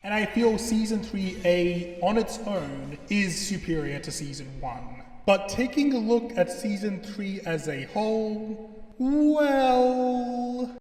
And I feel Season 3A on its own is superior to Season 1. But taking a look at Season 3 as a whole, well...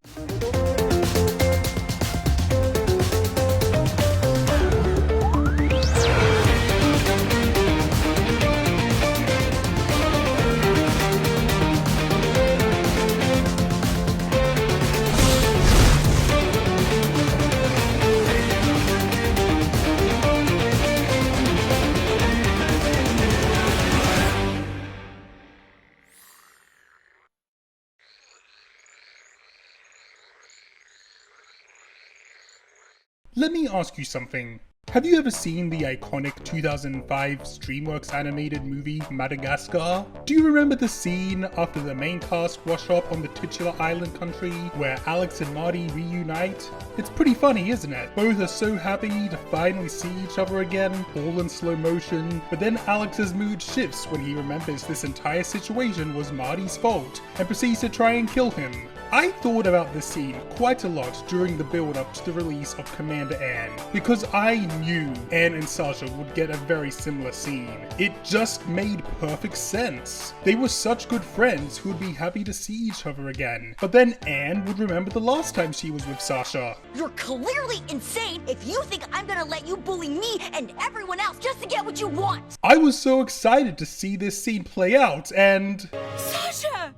Let me ask you something. Have you ever seen the iconic 2005 DreamWorks animated movie Madagascar? Do you remember the scene after the main cast wash up on the titular island country where Alex and Marty reunite? It's pretty funny, isn't it? Both are so happy to finally see each other again, all in slow motion, but then Alex's mood shifts when he remembers this entire situation was Marty's fault and proceeds to try and kill him. I thought about this scene quite a lot during the build-up to the release of Commander Ann, because I knew Ann and Sasha would get a very similar scene. It just made perfect sense. They were such good friends who would be happy to see each other again. But then Ann would remember the last time she was with Sasha. You're clearly insane if you think I'm gonna let you bully me and everyone else just to get what you want! I was so excited to see this scene play out, and... Sasha!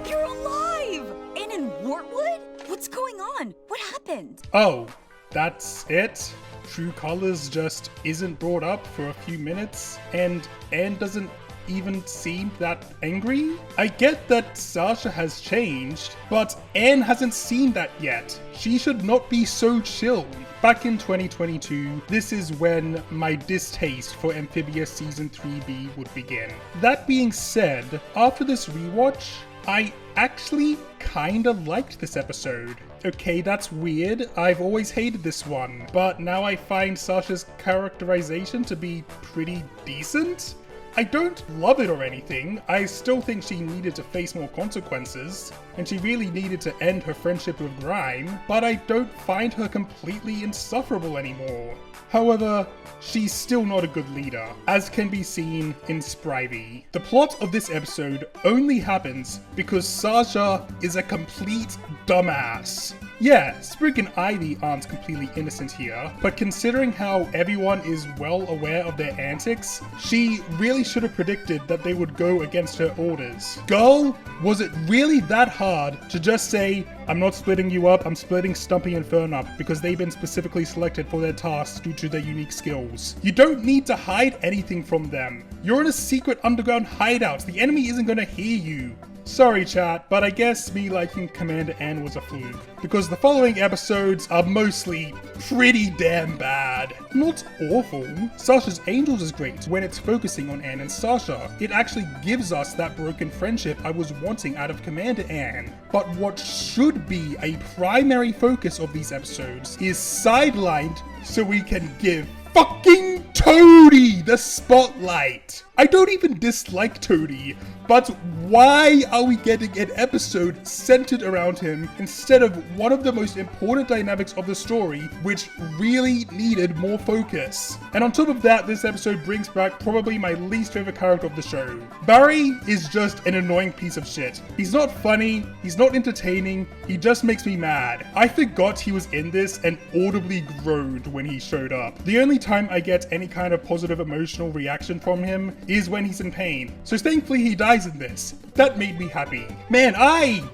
You're alive! And in Wartwood? What's going on? What happened? Oh, that's it? True Colors just isn't brought up for a few minutes, and Ann doesn't even seem that angry? I get that Sasha has changed, but Ann hasn't seen that yet. She should not be so chill. Back in 2022, this is when my distaste for Amphibia Season 3B would begin. That being said, after this rewatch, I actually kinda liked this episode. Okay, that's weird, I've always hated this one, but now I find Sasha's characterization to be pretty decent? I don't love it or anything, I still think she needed to face more consequences, and she really needed to end her friendship with Grime, but I don't find her completely insufferable anymore. However, she's still not a good leader, as can be seen in Spryvy. The plot of this episode only happens because Sasha is a complete dumbass. Yeah, Sprig and Ivy aren't completely innocent here, but considering how everyone is well aware of their antics, she really should have predicted that they would go against her orders. Girl, was it really that hard to just say, I'm not splitting you up, I'm splitting Stumpy and Fern up because they've been specifically selected for their tasks due to their unique skills. You don't need to hide anything from them. You're in a secret underground hideout, the enemy isn't gonna hear you. Sorry chat, but I guess me liking Commander Ann was a fluke, because the following episodes are mostly pretty damn bad. Not awful. Sasha's Angels is great when it's focusing on Ann and Sasha. It actually gives us that broken friendship I was wanting out of Commander Ann. But what should be a primary focus of these episodes is sidelined so we can give fucking Toadie the spotlight. I don't even dislike Toadie, but why are we getting an episode centered around him instead of one of the most important dynamics of the story, which really needed more focus? And on top of that, this episode brings back probably my least favorite character of the show. Barry is just an annoying piece of shit. He's not funny, he's not entertaining, he just makes me mad. I forgot he was in this and audibly groaned when he showed up. The only time I get any kind of positive emotional reaction from him is when he's in pain. So thankfully he dies in this. That made me happy. Man, I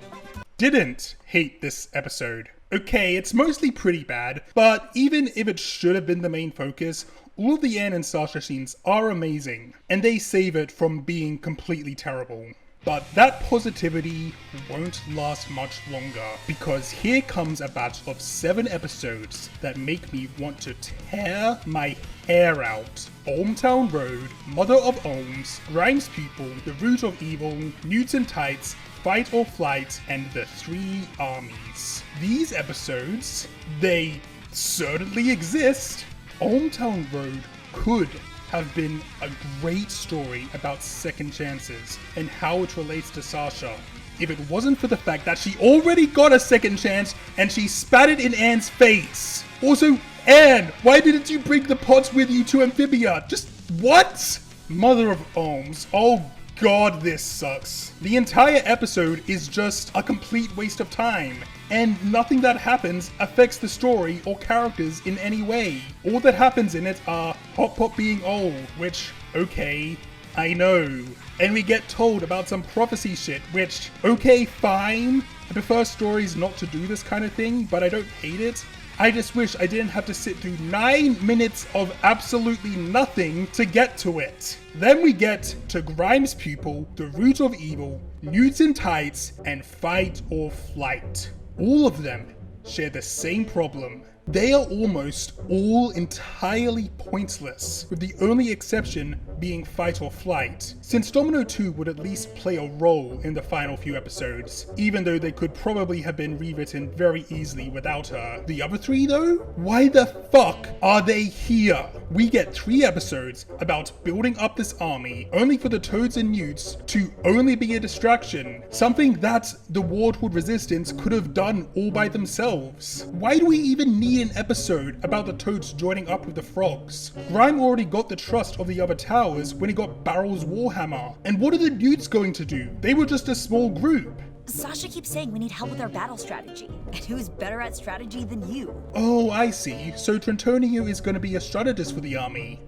didn't hate this episode. Okay, it's mostly pretty bad, but even if it should have been the main focus, all of the Ann and Sasha scenes are amazing, and they save it from being completely terrible. But that positivity won't last much longer, because here comes a batch of 7 episodes that make me want to tear my hair out. Ohmtown Road, Mother of Ohms, Grimes People, The Root of Evil, Mutant Tights, Fight or Flight, and The Three Armies. These episodes, they certainly exist. Ohmtown Road could have been a great story about second chances and how it relates to Sasha, if it wasn't for the fact that she already got a second chance and she spat it in Anne's face. Also, Anne, why didn't you bring the pots with you to Amphibia? Just what? Mother of Ohms. Oh god, this sucks. The entire episode is just a complete waste of time, and nothing that happens affects the story or characters in any way. All that happens in it are Hot Pot being old, which, okay, I know. And we get told about some prophecy shit, which, okay, fine. I prefer stories not to do this kind of thing, but I don't hate it. I just wish I didn't have to sit through 9 minutes of absolutely nothing to get to it. Then we get to Grimes' pupil, the root of evil, nudes in tights, and fight or flight. All of them share the same problem. They are almost all entirely pointless, with the only exception being fight or flight, since Domino 2 would at least play a role in the final few episodes, even though they could probably have been rewritten very easily without her. The other 3 though? Why the fuck are they here? We get 3 episodes about building up this army, only for the Toads and Newts to only be a distraction, something that the Wardwood Resistance could have done all by themselves. Why do we even need an episode about the Toads joining up with the Frogs? Grime already got the trust of the other towers when he got Barrel's Warhammer, and what are the Newts going to do? They were just a small group. Sasha keeps saying we need help with our battle strategy, and who's better at strategy than you? Oh, I see. So Trentonio is going to be a strategist for the army.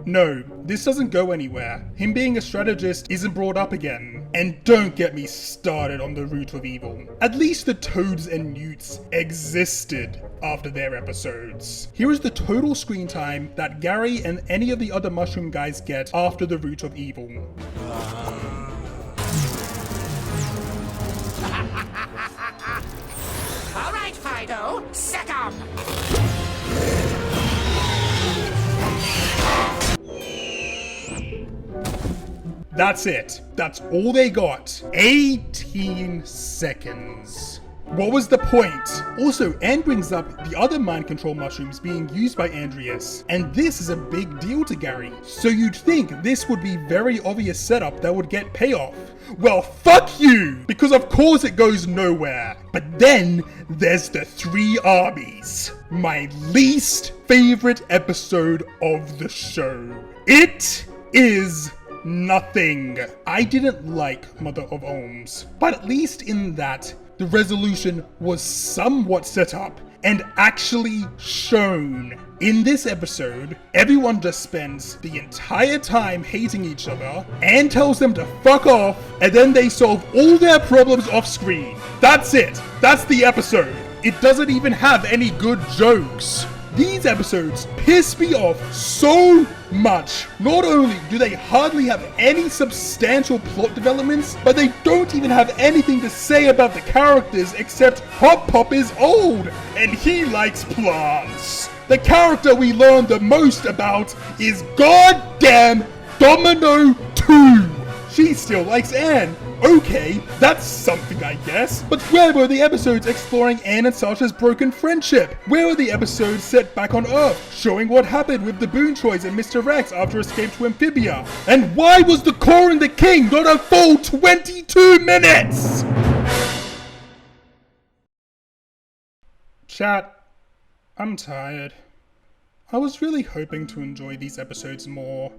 No, this doesn't go anywhere. Him being a strategist isn't brought up again. And don't get me started on the root of evil. At least the Toads and Newts existed after their episodes. Here is the total screen time that Gary and any of the other mushroom guys get after the root of evil. Alright, Fido, set 'em! That's it. That's all they got. 18 seconds. What was the point? Also, Anne brings up the other mind control mushrooms being used by Andreas, and this is a big deal to Gary. So you'd think this would be very obvious setup that would get payoff. Well, fuck you! Because of course it goes nowhere. But then there's the 3 armies. My least favorite episode of the show. It is nothing. I didn't like Mother of Ohms, but at least in that, the resolution was somewhat set up and actually shown. In this episode, everyone just spends the entire time hating each other and tells them to fuck off, and then they solve all their problems off screen. That's it. That's the episode. It doesn't even have any good jokes. These episodes piss me off so much. Not only do they hardly have any substantial plot developments, but they don't even have anything to say about the characters except Hot Pop is old and he likes plants. The character we learn the most about is goddamn Domino 2. She still likes Anne. Okay, that's something I guess. But where were the episodes exploring Anne and Sasha's broken friendship? Where were the episodes set back on Earth, showing what happened with the Boontroys and Mr. Rex after escape to Amphibia? And why was the Core and the King not a full 22 minutes? Chat, I'm tired. I was really hoping to enjoy these episodes more,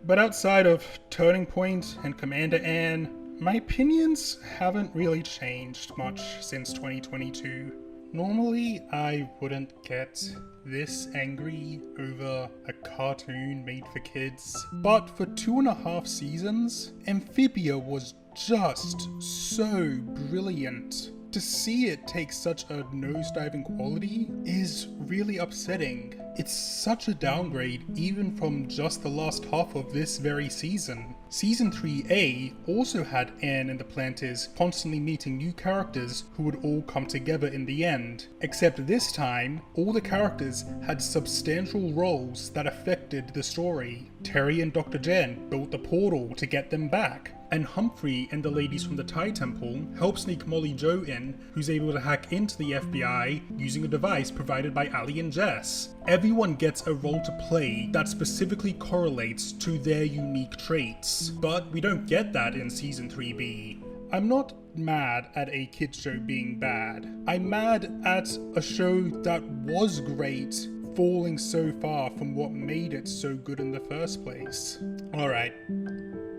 but outside of Turning Point and Commander Anne, my opinions haven't really changed much since 2022. Normally, I wouldn't get this angry over a cartoon made for kids, but for 2.5 seasons, Amphibia was just so brilliant. To see it take such a nosedive in quality is really upsetting. It's such a downgrade even from just the last half of this very season. Season 3A also had Anne and the Planters constantly meeting new characters who would all come together in the end. Except this time, all the characters had substantial roles that affected the story. Terry and Dr. Jen built the portal to get them back, and Humphrey and the ladies from the Tai Temple help sneak Molly Jo in, who's able to hack into the FBI using a device provided by Ali and Jess. Everyone gets a role to play that specifically correlates to their unique traits, but we don't get that in Season 3B. I'm not mad at a kids show being bad. I'm mad at a show that was great falling so far from what made it so good in the first place. Alright,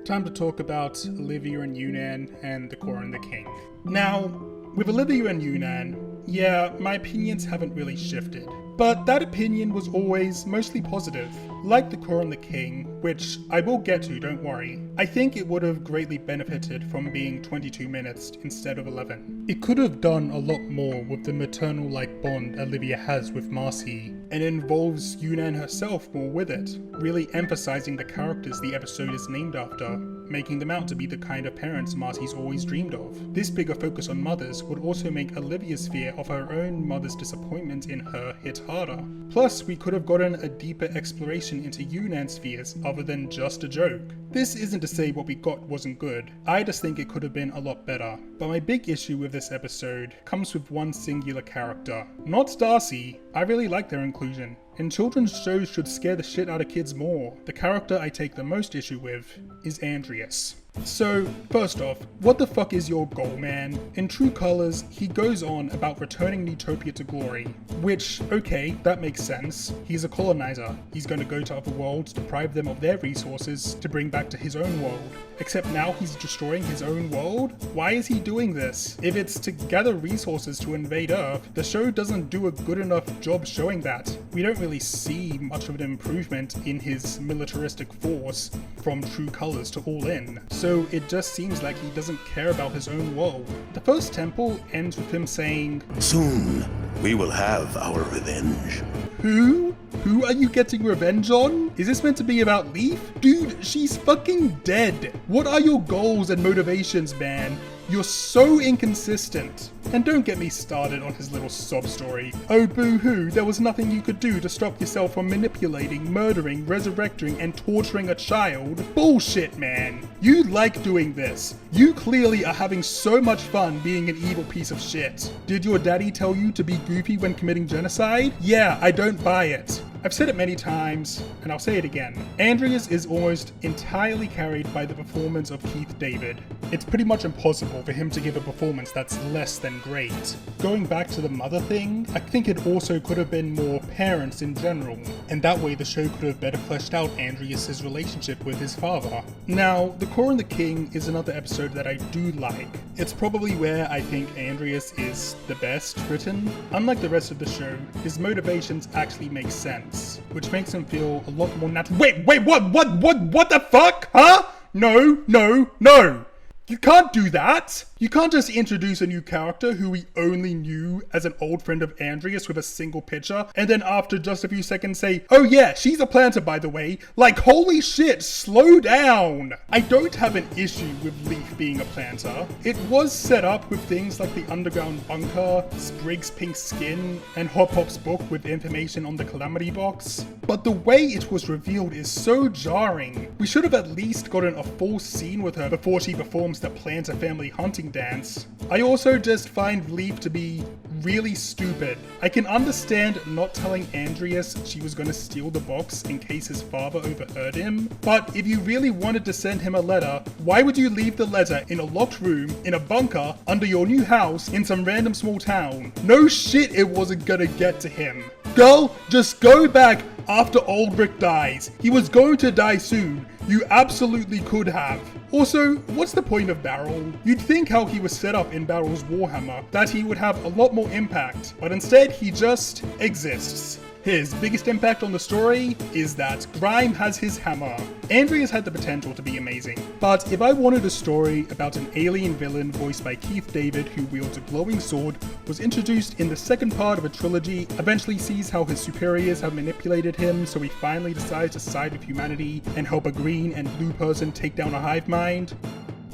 time to talk about Olivia and Yunnan and the Core and the King. Now, with Olivia and Yunnan, yeah, my opinions haven't really shifted. But that opinion was always mostly positive. Like the Core and the King, which I will get to, don't worry, I think it would have greatly benefited from being 22 minutes instead of 11. It could have done a lot more with the maternal-like bond Olivia has with Marcy, and involves Yunnan herself more with it, really emphasizing the characters the episode is named after, making them out to be the kind of parents Marcy's always dreamed of. This bigger focus on mothers would also make Olivia's fear of her own mother's disappointment in her hit harder. Plus, we could have gotten a deeper exploration into Yunnan's fears other than just a joke. This isn't to say what we got wasn't good, I just think it could have been a lot better. But my big issue with this episode comes with one singular character. Not Darcy, I really like their inclusion, and children's shows should scare the shit out of kids more. The character I take the most issue with is Andreas. So, first off, what the fuck is your goal, man? In true colors, he goes on about returning Utopia to glory, which, okay, that makes sense. He's a colonizer. He's going to go to other worlds, deprive them of their resources to bring back to his own world. Except now he's destroying his own world? Why is he doing this? If it's to gather resources to invade Earth, the show doesn't do a good enough job showing that. We don't really see much of an improvement in his militaristic force from true colors to all in. So it just seems like he doesn't care about his own world. The first temple ends with him saying, "Soon, we will have our revenge." Who? Who are you getting revenge on? Is this meant to be about Leaf? Dude, she's fucking dead. What are your goals and motivations, man? You're so inconsistent. And don't get me started on his little sob story. Oh boo-hoo, there was nothing you could do to stop yourself from manipulating, murdering, resurrecting, and torturing a child. Bullshit, man. You like doing this. You clearly are having so much fun being an evil piece of shit. Did your daddy tell you to be goofy when committing genocide? Yeah, I don't buy it. I've said it many times, and I'll say it again. Andreas is almost entirely carried by the performance of Keith David. It's pretty much impossible for him to give a performance that's less than great. Going back to the mother thing, I think it also could have been more parents in general, and that way the show could have better fleshed out Andreas' relationship with his father. Now, The Core and the King is another episode that I do like. It's probably where I think Andreas is the best written. Unlike the rest of the show, his motivations actually make sense, which makes him feel a lot more natural. Wait, what the fuck? Huh? No. You can't do that! You can't just introduce a new character who we only knew as an old friend of Andreas with a single picture, and then after just a few seconds say, "Oh yeah, she's a planter by the way." Like, holy shit, slow down! I don't have an issue with Leaf being a planter. It was set up with things like the underground bunker, Sprig's pink skin, and Hop Pop's book with information on the Calamity Box. But the way it was revealed is so jarring. We should have at least gotten a full scene with her before she performs the planter family hunting dance. I also just find Leaf to be really stupid. I can understand not telling Andreas she was gonna steal the box in case his father overheard him, but if you really wanted to send him a letter, why would you leave the letter in a locked room, in a bunker, under your new house, in some random small town? No shit it wasn't gonna get to him. Girl, just go back after Ulrich dies. He was going to die soon. You absolutely could have. Also, what's the point of Brawl? You'd think how he was set up in Brawl's Warhammer, that he would have a lot more impact, but instead he just exists. His biggest impact on the story is that Grime has his hammer. Andreas had the potential to be amazing, but if I wanted a story about an alien villain voiced by Keith David who wields a glowing sword, was introduced in the second part of a trilogy, eventually sees how his superiors have manipulated him so he finally decides to side with humanity and help a green and blue person take down a hive mind,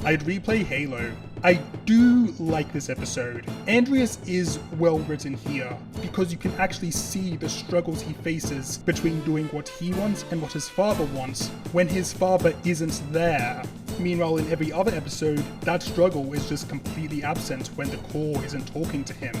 I'd replay Halo. I do like this episode. Andreas is well written here, because you can actually see the struggles he faces between doing what he wants and what his father wants when his father isn't there. Meanwhile, in every other episode, that struggle is just completely absent when the core isn't talking to him.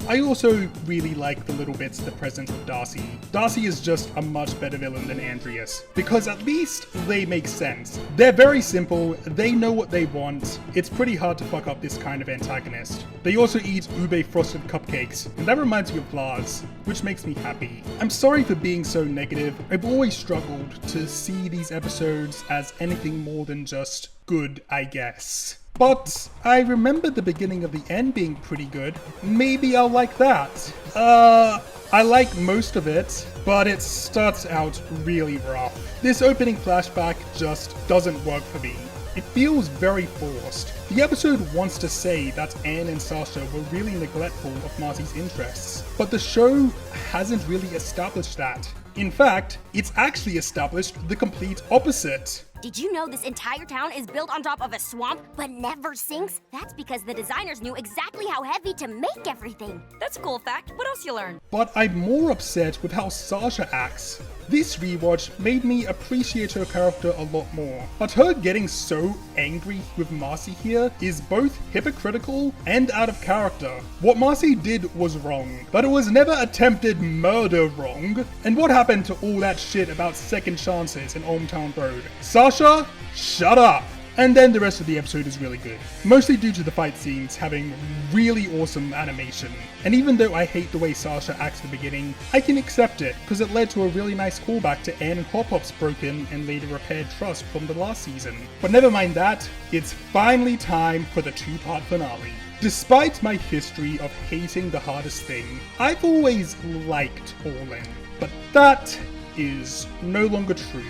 I also really like the little bits of the presence of Darcy. Darcy is just a much better villain than Andreas, because at least they make sense. They're very simple, they know what they want. It's pretty hard to fuck up this kind of antagonist. They also eat ube frosted cupcakes, and that reminds me of Lars, which makes me happy. I'm sorry for being so negative. I've always struggled to see these episodes as anything more than just good, I guess. But I remember the beginning of the end being pretty good. Maybe I'll like that. I like most of it, but it starts out really rough. This opening flashback just doesn't work for me. It feels very forced. The episode wants to say that Anne and Sasha were really neglectful of Marcy's interests, but the show hasn't really established that. In fact, it's actually established the complete opposite. Did you know this entire town is built on top of a swamp but never sinks? That's because the designers knew exactly how heavy to make everything. That's a cool fact. What else you learn? But I'm more upset with how Sasha acts. This rewatch made me appreciate her character a lot more. But her getting so angry with Marcy here is both hypocritical and out of character. What Marcy did was wrong, but it was never attempted murder wrong. And what happened to all that shit about second chances in Hometown Road? Sasha, shut up! And then the rest of the episode is really good, mostly due to the fight scenes having really awesome animation. And even though I hate the way Sasha acts at the beginning, I can accept it, because it led to a really nice callback to Anne and Hop Hop's broken and later repaired trust from the last season. But never mind that, it's finally time for the two-part finale. Despite my history of hating The Hardest Thing, I've always liked All In, but that is no longer true.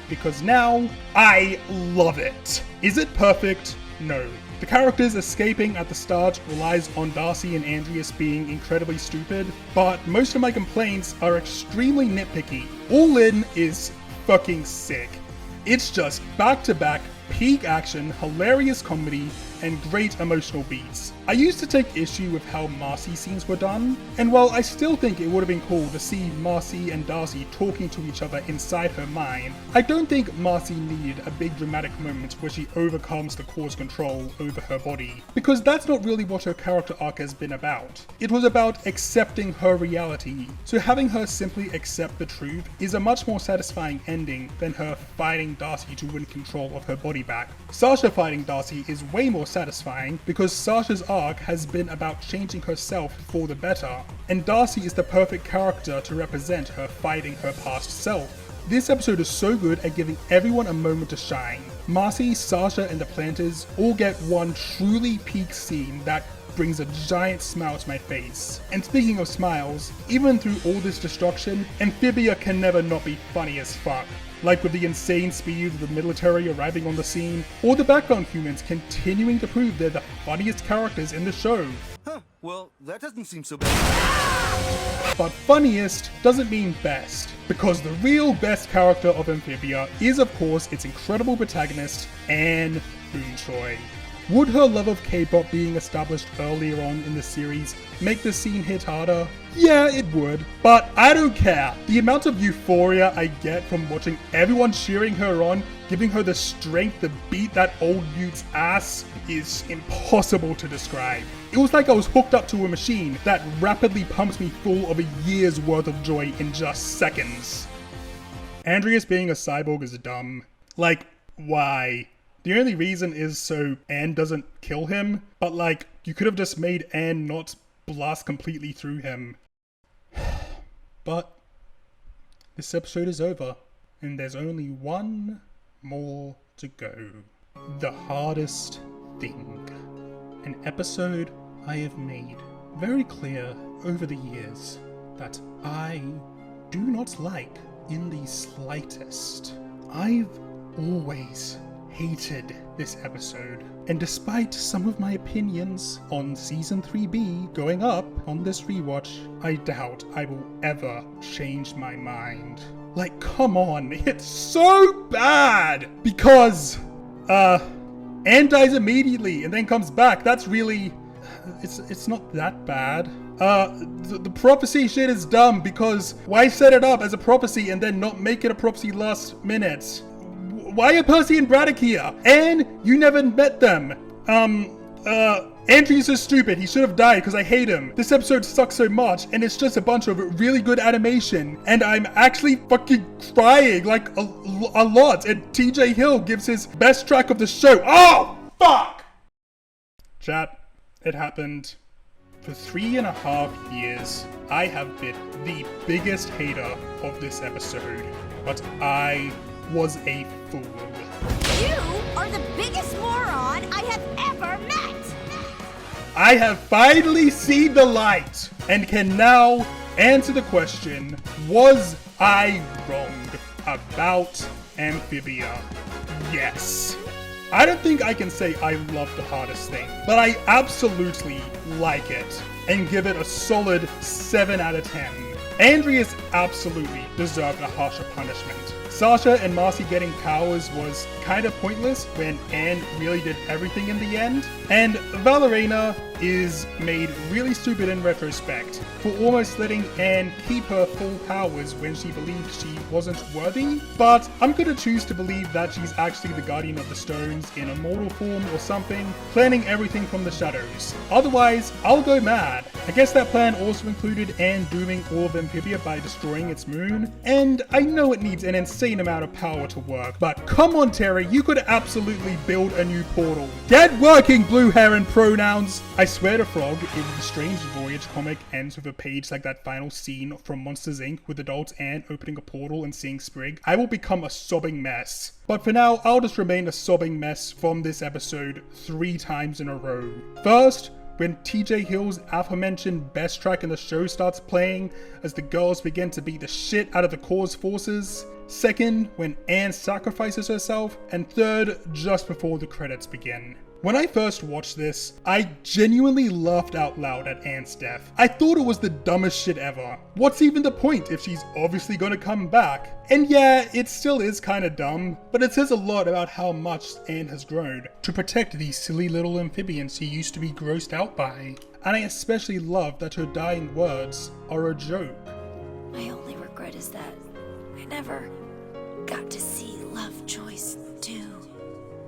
Because now, I love it. Is it perfect? No. The characters escaping at the start relies on Darcy and Andreas being incredibly stupid, but most of my complaints are extremely nitpicky. All In is fucking sick. It's just back-to-back peak action, hilarious comedy, and great emotional beats. I used to take issue with how Marcy scenes were done, and while I still think it would have been cool to see Marcy and Darcy talking to each other inside her mind, I don't think Marcy needed a big dramatic moment where she overcomes the Core's control over her body, because that's not really what her character arc has been about. It was about accepting her reality, so having her simply accept the truth is a much more satisfying ending than her fighting Darcy to win control of her body back. Sasha fighting Darcy is way more satisfying because Sasha's arc has been about changing herself for the better, and Darcy is the perfect character to represent her fighting her past self. This episode is so good at giving everyone a moment to shine. Marcy, Sasha, and the Planters all get one truly peak scene that brings a giant smile to my face. And speaking of smiles, even through all this destruction, Amphibia can never not be funny as fuck. Like with the insane speed of the military arriving on the scene, or the background humans continuing to prove they're the funniest characters in the show. Huh, well, that doesn't seem so bad. But funniest doesn't mean best, because the real best character of Amphibia is of course its incredible protagonist, Anne Boonchoi. Would her love of K-pop being established earlier on in the series make the scene hit harder? Yeah, it would, but I don't care. The amount of euphoria I get from watching everyone cheering her on, giving her the strength to beat that old dude's ass, is impossible to describe. It was like I was hooked up to a machine that rapidly pumps me full of a year's worth of joy in just seconds. Andreas being a cyborg is dumb. Like, why? The only reason is so Anne doesn't kill him, but like, you could have just made Anne not blast completely through him. But this episode is over, and there's only one more to go. The Hardest Thing. An episode I have made very clear over the years that I do not like in the slightest. I've always hated this episode, and despite some of my opinions on Season 3B going up on this rewatch, I doubt I will ever change my mind. Like, come on, it's so bad! Because, Anne dies immediately and then comes back. That's really, it's not that bad. The prophecy shit is dumb because why set it up as a prophecy and then not make it a prophecy last minute? Why are Percy and Braddock here? And you never met them. Andrew's so stupid, he should have died because I hate him. This episode sucks so much, and it's just a bunch of really good animation, and I'm actually fucking crying like a lot, and TJ Hill gives his best track of the show. Oh, fuck! Chat, it happened. For 3.5 years, I have been the biggest hater of this episode, but I was a fool. You are the biggest moron I have ever met! I have finally seen the light and can now answer the question, was I wrong about Amphibia? Yes. I don't think I can say I love The Hardest Thing, but I absolutely like it and give it a solid 7 out of 10. Andreas absolutely deserved a harsher punishment. Sasha and Marcy getting powers was kinda pointless when Anne really did everything in the end, and Valerina is made really stupid in retrospect for almost letting Anne keep her full powers when she believed she wasn't worthy, but I'm gonna choose to believe that she's actually the Guardian of the Stones in a mortal form or something, planning everything from the shadows. Otherwise, I'll go mad. I guess that plan also included Anne dooming all of Amphibia by destroying its moon, and I know it needs an insane amount of power to work, but come on Terry, you could absolutely build a new portal. Get working, Blue Heron pronouns! I swear to Frog, if the Strange Voyage comic ends with a page like that final scene from Monsters Inc. with adult Anne opening a portal and seeing Sprig, I will become a sobbing mess. But for now, I'll just remain a sobbing mess from this episode 3 times in a row. First, when TJ Hill's aforementioned best track in the show starts playing as the girls begin to beat the shit out of the Corps forces. Second, when Anne sacrifices herself. And third, just before the credits begin. When I first watched this, I genuinely laughed out loud at Anne's death. I thought it was the dumbest shit ever. What's even the point if she's obviously gonna come back? And yeah, it still is kinda dumb, but it says a lot about how much Anne has grown to protect these silly little amphibians she used to be grossed out by. And I especially love that her dying words are a joke. My only regret is that I never got to see Lovejoy's do.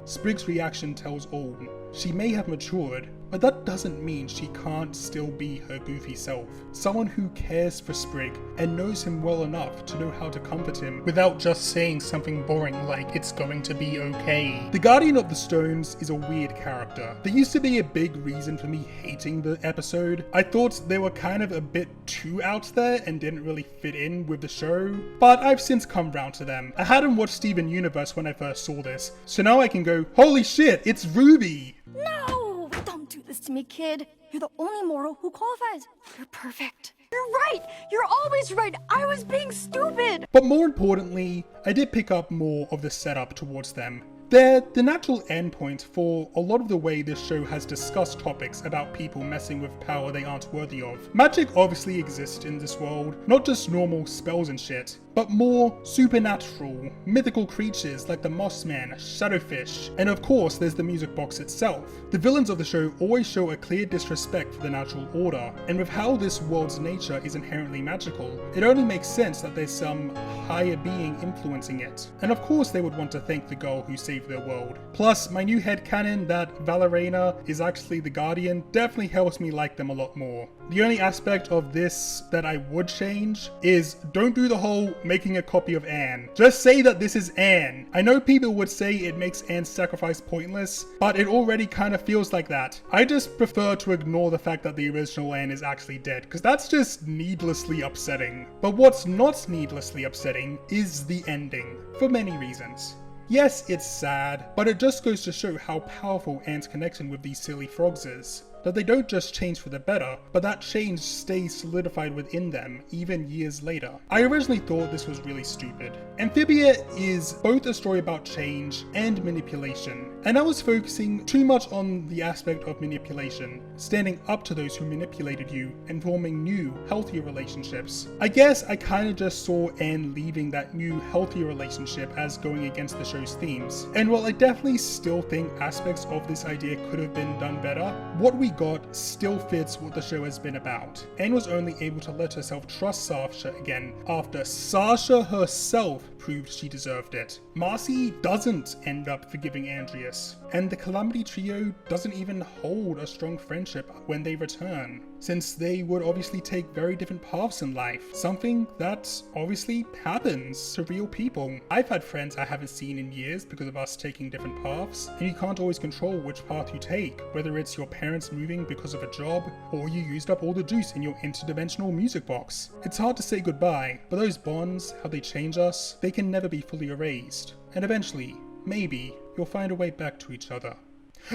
Sprig's reaction tells all. She may have matured, but that doesn't mean she can't still be her goofy self. Someone who cares for Sprig and knows him well enough to know how to comfort him without just saying something boring like it's going to be okay. The Guardian of the Stones is a weird character. There used to be a big reason for me hating the episode. I thought they were kind of a bit too out there and didn't really fit in with the show, but I've since come round to them. I hadn't watched Steven Universe when I first saw this, so now I can go, holy shit, it's Ruby! No! Don't do this to me, kid. You're the only mortal who qualifies. You're perfect. You're right! You're always right! I was being stupid! But more importantly, I did pick up more of the setup towards them. They're the natural endpoint for a lot of the way this show has discussed topics about people messing with power they aren't worthy of. Magic obviously exists in this world, not just normal spells and shit, but more supernatural, mythical creatures like the Mossman, Shadowfish, and of course there's the music box itself. The villains of the show always show a clear disrespect for the natural order, and with how this world's nature is inherently magical, it only makes sense that there's some higher being influencing it. And of course they would want to thank the girl who saved their world. Plus, my new headcanon that Valerina is actually the Guardian definitely helps me like them a lot more. The only aspect of this that I would change is don't do the whole making a copy of Anne. Just say that this is Anne. I know people would say it makes Anne's sacrifice pointless, but it already kind of feels like that. I just prefer to ignore the fact that the original Anne is actually dead, because that's just needlessly upsetting. But what's not needlessly upsetting is the ending, for many reasons. Yes, it's sad, but it just goes to show how powerful Anne's connection with these silly frogs is. That they don't just change for the better, but that change stays solidified within them, even years later. I originally thought this was really stupid. Amphibia is both a story about change and manipulation, and I was focusing too much on the aspect of manipulation, standing up to those who manipulated you, and forming new, healthier relationships. I guess I kinda just saw Anne leaving that new, healthier relationship as going against the show's themes. And while I definitely still think aspects of this idea could have been done better, what we we got still fits what the show has been about, and was only able to let herself trust Sasha again after Sasha herself proved she deserved it. Marcy doesn't end up forgiving Andreas, and the Calamity Trio doesn't even hold a strong friendship when they return, since they would obviously take very different paths in life, something that obviously happens to real people. I've had friends I haven't seen in years because of us taking different paths, and you can't always control which path you take, whether it's your parents moving because of a job, or you used up all the juice in your interdimensional music box. It's hard to say goodbye, but those bonds, how they change us, they can never be fully erased, and eventually, maybe, you'll find a way back to each other.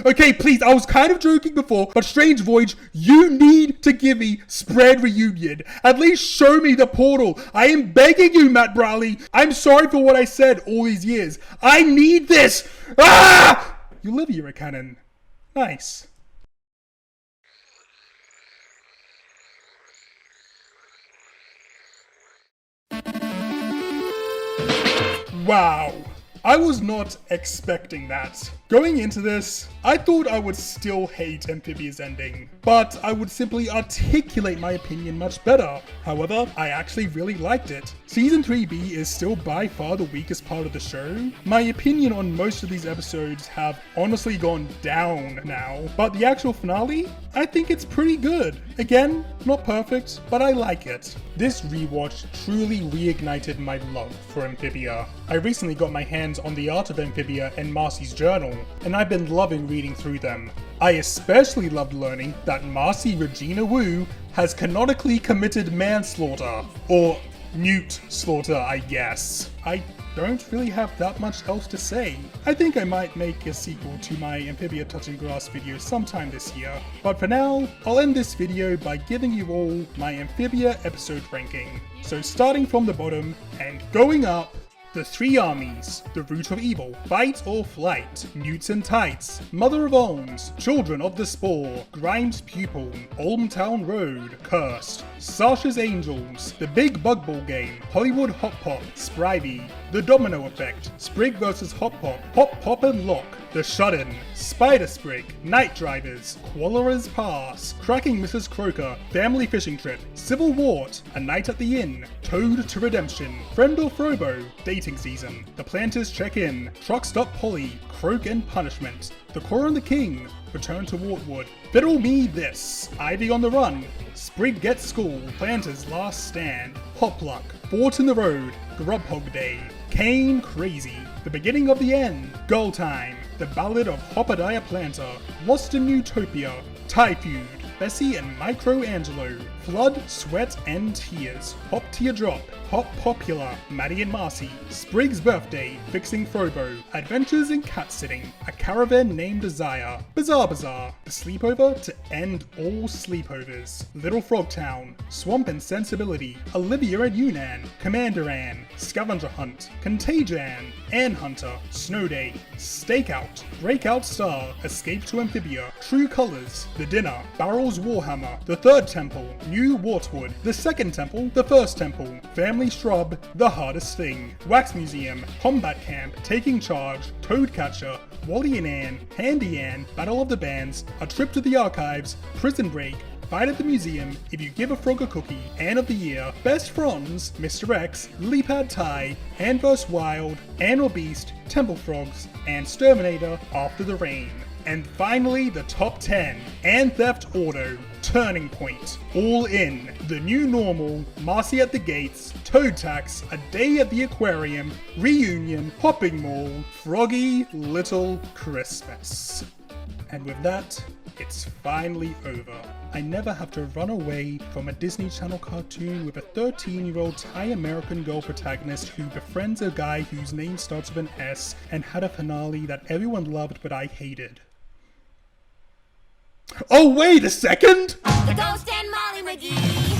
Okay, please, I was kind of joking before, but Strange Voyage, you need to give me Spread Reunion. At least show me the portal. I am begging you, Matt Bradley. I'm sorry for what I said all these years. I need this. Ah! Olivia Cannon. Nice. Wow. I was not expecting that. Going into this, I thought I would still hate Amphibia's ending, but I would simply articulate my opinion much better. However, I actually really liked it. Season 3B is still by far the weakest part of the show. My opinion on most of these episodes have honestly gone down now, but the actual finale, I think it's pretty good. Again, not perfect, but I like it. This rewatch truly reignited my love for Amphibia. I recently got my hands on the art of Amphibia and Marcy's journal, and I've been loving reading through them. I especially loved learning that Marcy Regina Wu has canonically committed manslaughter, or newt slaughter, I guess. I don't really have that much else to say. I think I might make a sequel to my Amphibia Touching Grass video sometime this year, but for now, I'll end this video by giving you all my Amphibia episode ranking. So starting from the bottom and going up, the Three Armies, The Root of Evil, Fight or Flight, Newts and Tights, Mother of Olms, Children of the Spore, Grimes' Pupil, Olmtown Road, Cursed, Sasha's Angels, The Big Bug Ball Game, Hollywood Hop Pop, Sprivey, The Domino Effect, Sprig vs Hop Pop, Hop Pop and Lock, The Shut-In, Spider Sprig, Night Drivers, Qualler's Pass, Cracking Mrs. Croaker, Family Fishing Trip, Civil Wart, A Night at the Inn, Toad to Redemption, Friend or Frobo, Dating Season, The Planters Check In, Truck Stop Polly, Croak and Punishment, The Core and the King, Return to Wartwood, Fiddle Me This, Ivy on the Run, Sprig Gets School, Planters Last Stand, Hopluck, Fort in the Road, Grubhog Day, Kane Crazy, The Beginning of the End, Goal Time, The Ballad of Hopadiah Planter, Lost in Utopia, Tie Feud, Bessie and Microangelo, Flood, Sweat and Tears, Pop Teardrop, Pop Popular, Maddie and Marcy, Sprig's Birthday, Fixing Frobo, Adventures in Cat Sitting, A Caravan Named Desire, Bizarre Bazaar, The Sleepover to End All Sleepovers, Little Frogtown, Swamp and Sensibility, Olivia and Yunnan, Commander Ann, Scavenger Hunt, Contagion, Ann Hunter, Snow Day, Stakeout, Breakout Star, Escape to Amphibia, True Colors, The Dinner, Barrel's Warhammer, The Third Temple, New Wartwood, The Second Temple, The First Temple, Family Shrub, The Hardest Thing, Wax Museum, Combat Camp, Taking Charge, Toadcatcher, Wally and Ann, Handy Ann, Battle of the Bands, A Trip to the Archives, Prison Break, Fight at the Museum, If You Give a Frog a Cookie, Ann of the Year, Best Friends, Mr. X, Lilypad Tie, Ann vs. Wild, Ann or Beast, Temple Frogs, and Terminator After the Rain. And finally, the top 10, Ann Theft Auto, Turning Point, All In, The New Normal, Marcy at the Gates, Toad Tax, A Day at the Aquarium, Reunion, Hopping Mall, Froggy Little Christmas. And with that, it's finally over. I never have to run away from a Disney Channel cartoon with a 13-year-old Thai American girl protagonist who befriends a guy whose name starts with an S and had a finale that everyone loved but I hated. Oh, wait a second! The Ghost and Molly McGee!